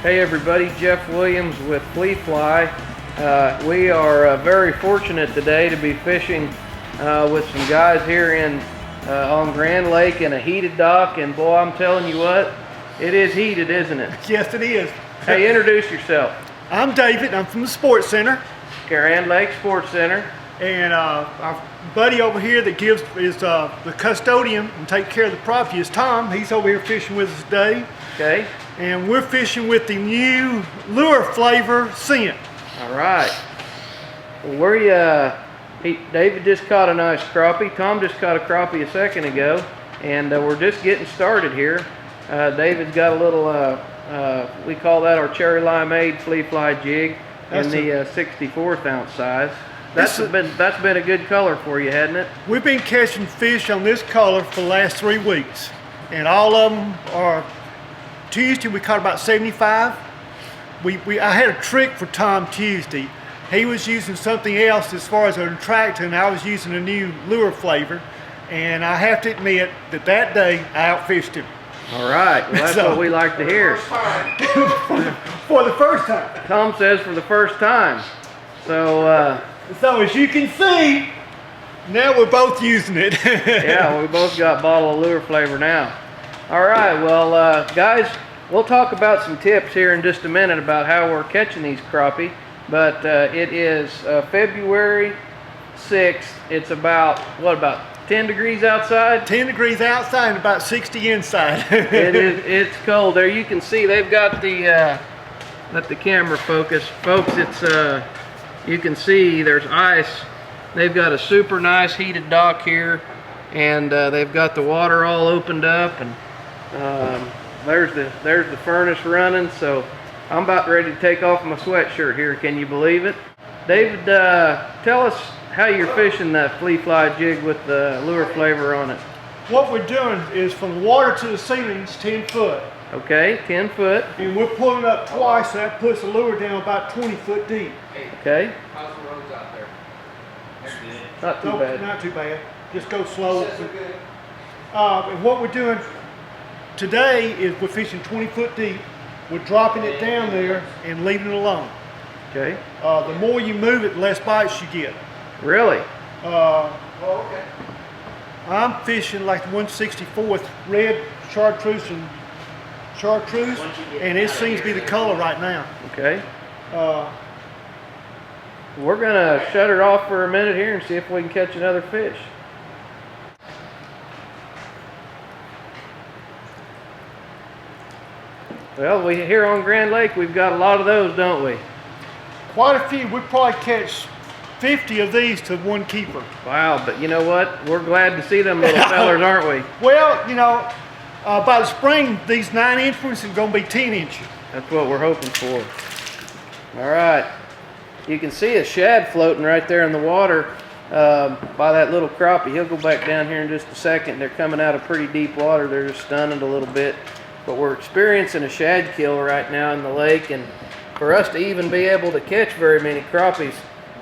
Hey everybody, Jeff Williams with Fle Fly. We are very fortunate today to be fishing with some guys here on Grand Lake in a heated dock, and boy, I'm telling you what, it is heated, isn't it? Yes, it is. Hey, introduce yourself. I'm David. I'm from the Sports Center. Grand Lake Sports Center. And our buddy over here that is the custodian and take care of the property is Tom. He's over here fishing with us today. Okay. And we're fishing with the new lure flavor scent. All right. Well, David just caught a nice crappie. Tom just caught a crappie a second ago, and we're just getting started here. David's got a little, we call that our cherry limeade Fle Fly jig in the 64th ounce size. That's been a good color for you, hasn't it? We've been catching fish on this color for the last 3 weeks, and all of them are. Tuesday we caught about 75. I had a trick for Tom Tuesday. He was using something else as far as an attractant, and I was using a new lure flavor. And I have to admit that day I outfished him. All right, well that's what we like to hear. For the first time. Tom says for the first time. So as you can see, now we're both using it. Yeah, we both got a bottle of lure flavor now. All right, well, guys, we'll talk about some tips here in just a minute about how we're catching these crappie. But it is February 6th. It's about 10 degrees outside? 10 degrees outside and about 60 inside. It's cold there. You can see they've got the, let the camera focus. Folks, it's, you can see there's ice. They've got a super nice heated dock here, and they've got the water all opened up, and there's the furnace running. So I'm about ready to take off my sweatshirt here. Can you believe it? David, tell us how you're fishing that Fle Fly jig with the lure flavor on it. What we're doing is from the water to the ceilings, 10 foot. Okay, 10 foot. And we're pulling up twice, so that puts the lure down about 20 foot deep. Okay. How's the roads out there? Not too bad. Not too bad. Just go slow. And what we're doing today is we're fishing 20 foot deep. We're dropping it down there and leaving it alone. Okay. The more you move it, the less bites you get. Really? Okay. I'm fishing like the 164th red chartreuse, and it seems to be the color right now. Okay. We're gonna shut it off for a minute here and see if we can catch another fish. Well, here on Grand Lake, we've got a lot of those, don't we? Quite a few. We probably catch 50 of these to one keeper. Wow, but you know what? We're glad to see them little fellers, aren't we? Well, you know, by the spring, these 9-inch ones are going to be 10 inches. That's what we're hoping for. All right. You can see a shad floating right there in the water by that little crappie. He'll go back down here in just a second. They're coming out of pretty deep water. They're just stunning a little bit. But we're experiencing a shad kill right now in the lake, and for us to even be able to catch very many crappies,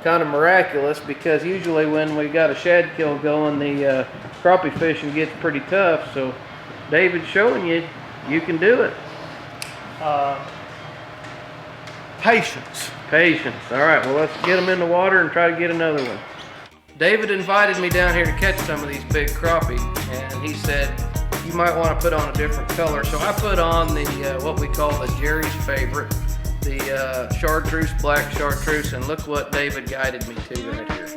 kind of miraculous, because usually when we got a shad kill going, the crappie fishing gets pretty tough. So David's showing you can do it. Patience. Patience. All right, well, let's get them in the water and try to get another one. David invited me down here to catch some of these big crappie, and he said, you might want to put on a different color. So I put on the, what we call the Jerry's favorite, the chartreuse, black chartreuse, and look what David guided me to right here.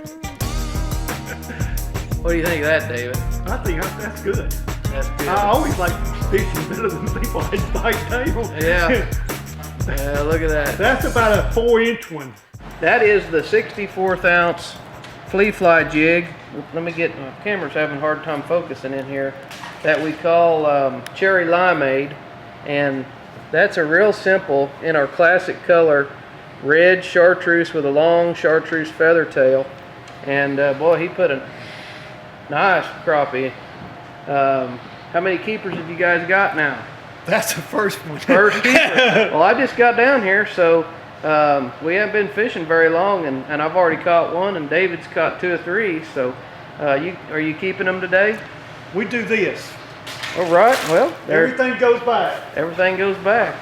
What do you think of that, David? I think that's good. That's good. I always like fishing better than people at bite table. Yeah. Yeah, look at that. That's about a 4-inch one. That is the 64th ounce Fle Fly jig. Let me get, my camera's having a hard time focusing in here. That we call cherry limeade. And that's a real simple, in our classic color, red chartreuse with a long chartreuse feather tail. And boy, he put a nice crappie. How many keepers have you guys got now? That's the first one. First keeper. Well, I just got down here, so we haven't been fishing very long, and I've already caught one, and David's caught 2 or 3. So, are you keeping them today? We do this. All right. Well, everything goes back. Everything goes back.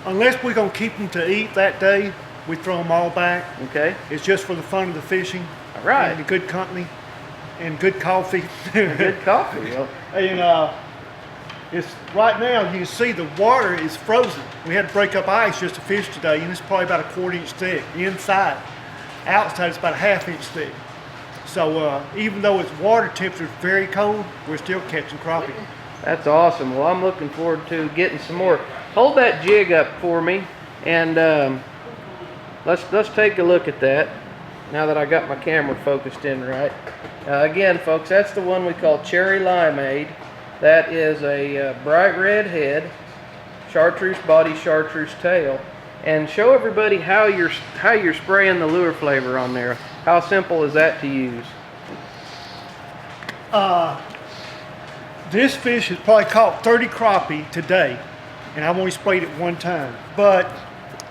Unless we're gonna keep them to eat that day, we throw them all back. Okay. It's just for the fun of the fishing. All right. And the good company and good coffee. Good coffee. Well, And it's right now you can see the water is frozen. We had to break up ice just to fish today, and it's probably about a 1/4 inch thick inside. Outside it's about a 1/2 inch thick. So even though its water temperature is very cold, we're still catching crappie. that's awesome. Well, I'm looking forward to getting some more. Hold that jig up for me, and let's take a look at that. Now that I got my camera focused in right. Again, folks, that's the one we call Cherry Limeade. That is a bright red head, chartreuse body, chartreuse tail, and show everybody how you're spraying the lure flavor on there. How simple is that to use? This fish has probably caught 30 crappie today, and I've only sprayed it one time. But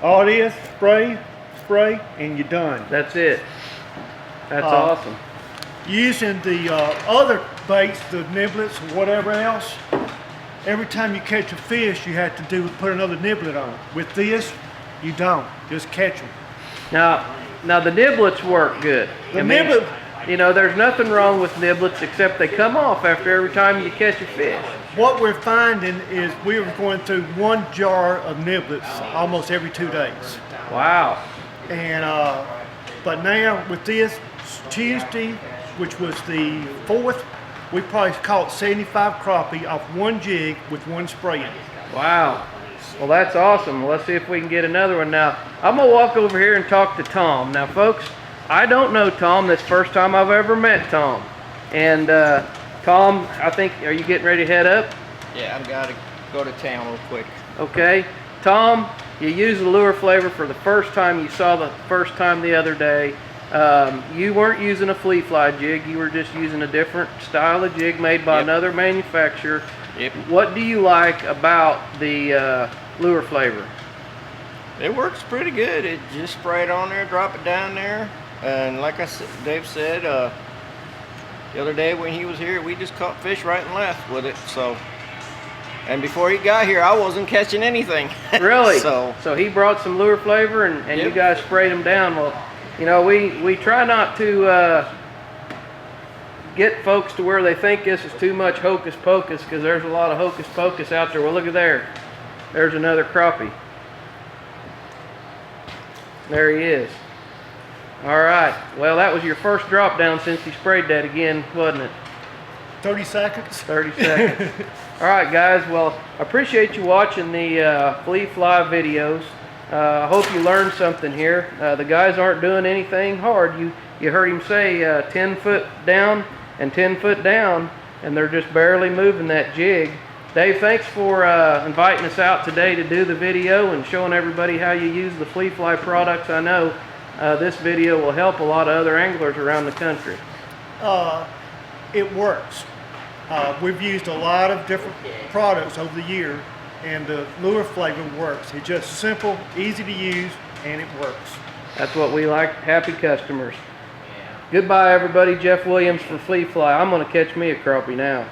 all it is, spray, and you're done. That's it. That's awesome. Using the other baits, the niblets or whatever else, every time you catch a fish, you have to put another niblet on. With this, you don't. Just catch them. Now the niblets work good. The niblet, you know, there's nothing wrong with niblets except they come off after every time you catch a fish. what we're finding is we're going through 1 jar of niblets almost every 2 days. Wow. And but now with this Tuesday, which was the 4th, we probably caught 75 crappie off 1 jig with 1 spraying. Wow. Well, that's awesome. Let's see if we can get another one. Now, I'm going to walk over here and talk to Tom. Now, folks, I don't know Tom. This is the first time I've ever met Tom. And Tom, I think, are you getting ready to head up? Yeah, I've got to go to town real quick. Okay. Tom, you used the lure flavor for the first time. You saw the first time the other day. You weren't using a Fle Fly jig. You were just using a different style of jig made by another manufacturer. Yep. What do you like about the lure flavor? It works pretty good. It just spray it on there, drop it down there, and like I said, Dave said, the other day when he was here, we just caught fish right and left with it. So, and before he got here, I wasn't catching anything. Really? So he brought some lure flavor, and you guys sprayed them down. Well, you know, we try not to get folks to where they think this is too much hocus pocus, because there's a lot of hocus pocus out there. Well, look at there. There's another crappie. There he is. All right. Well, that was your first drop down since you sprayed that again, wasn't it? 30 seconds. 30 seconds. All right, guys. Well, I appreciate you watching the Fle Fly videos. I hope you learned something here. The guys aren't doing anything hard. You heard him say 10 foot down and 10 foot down, and they're just barely moving that jig. Dave, thanks for inviting us out today to do the video and showing everybody how you use the Fle Fly products. I know this video will help a lot of other anglers around the country. It works. We've used a lot of different products over the year, and the lure flavor works. It's just simple, easy to use, and it works. That's what we like, happy customers. Goodbye, everybody. Jeff Williams for Fle Fly. I'm going to catch me a crappie now.